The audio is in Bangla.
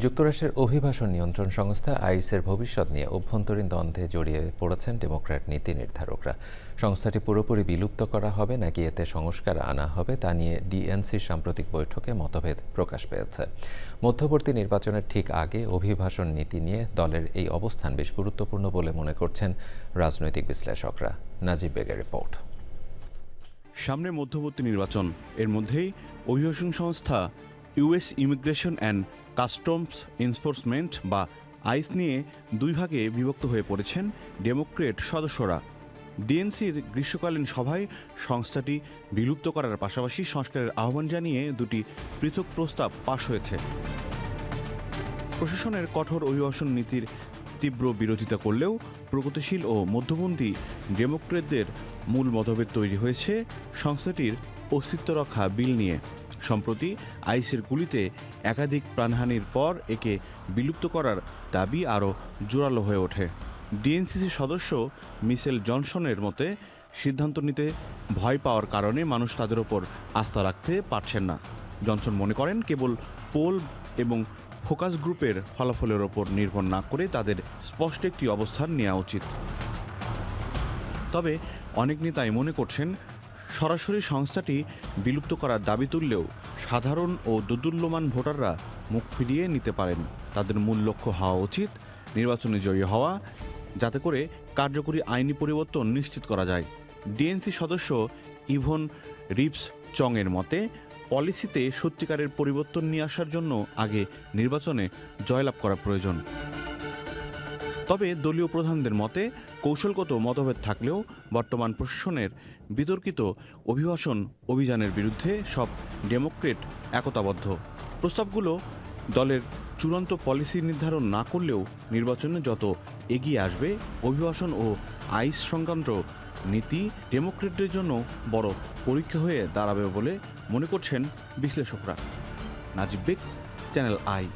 যুক্তরাষ্ট্রের অভিবাসন নিয়ন্ত্রণ সংস্থা আইসের ভবিষ্যৎ নিয়ে অভ্যন্তরীণ দ্বন্দ্বে জড়িয়ে পড়েছেন ডেমোক্র্যাট নীতি নির্ধারকরা। সংস্থাটি পুরোপুরি বিলুপ্ত করা হবে নাকি এতে সংস্কার আনা হবে তা নিয়ে ডিএনসির সাম্প্রতিক বৈঠকে মতভেদ প্রকাশ পেয়েছে। মধ্যবর্তী নির্বাচনের ঠিক আগে অভিবাসন নীতি নিয়ে দলের এই অবস্থান বেশ গুরুত্বপূর্ণ বলে মনে করছেন রাজনৈতিক বিশ্লেষকরা। নাজিব বেগের রিপোর্ট। সামনে মধ্যবর্তী নির্বাচন, এর মধ্যেই অভিবাসন সংস্থা US immigration and customs enforcement বা আইস নিয়ে দুই ভাগে বিভক্ত হয়ে পড়েছেন ডেমোক্রেট সদস্যরা। ডিএনসির গ্রীষ্মকালীন সভায় সংস্থাটি বিলুপ্ত করার পাশাপাশি সংস্কারের আহ্বান জানিয়ে দুটি পৃথক প্রস্তাব পাশ হয়েছে। প্রশাসনের কঠোর অভিবাসন নীতির তীব্র বিরোধিতা করলেও প্রগতিশীল ও মধ্যপন্থী ডেমোক্রেটদের মূল মতভেদ তৈরি হয়েছে সংস্থাটির অস্তিত্ব রক্ষা বিল নিয়ে। সম্প্রতি আইসের গুলিতে একাধিক প্রাণহানির পর একে বিলুপ্ত করার দাবি আরও জোরালো হয়ে ওঠে। ডিএনসিসির সদস্য মিশেল জনসনের মতে, সিদ্ধান্ত নিতে ভয় পাওয়ার কারণে মানুষ তাদের ওপর আস্থা রাখতে পারছেন না। জনসন মনে করেন কেবল পোল এবং ফোকাস গ্রুপের ফলাফলের ওপর নির্ভর না করে তাদের স্পষ্ট একটি অবস্থান নেওয়া উচিত। তবে অনেক নেতাই মনে করছেন সরাসরি সংস্থাটি বিলুপ্ত করার দাবি তুললেও সাধারণ ও দোদুল্যমান ভোটাররা মুখ ফিরিয়ে নিতে পারেন। তাদের মূল লক্ষ্য হওয়া উচিত নির্বাচনে জয়ী হওয়া, যাতে করে কার্যকরী আইনি পরিবর্তন নিশ্চিত করা যায়। ডিএনসি সদস্য ইভন রিপস চংয়ের মতে, পলিসিতে সত্যিকারের পরিবর্তন নিয়ে আসার জন্য আগে নির্বাচনে জয়লাভ করা প্রয়োজন। তবে দলীয় প্রধানদের মতে কৌশলগত মতভেদ থাকলেও বর্তমান প্রশাসনের বিতর্কিত অভিবাসন অভিযানের বিরুদ্ধে সব ডেমোক্রেট একতাবদ্ধ। প্রস্তাবগুলো দলের চূড়ান্ত পলিসি নির্ধারণ না করলেও নির্বাচনে যত এগিয়ে আসবে অভিবাসন ও আইস সংক্রান্ত নীতি ডেমোক্রেটদের জন্য বড় পরীক্ষা হয়ে দাঁড়াবে বলে মনে করছেন বিশ্লেষকরা। নাজিব বেগ, চ্যানেল আই।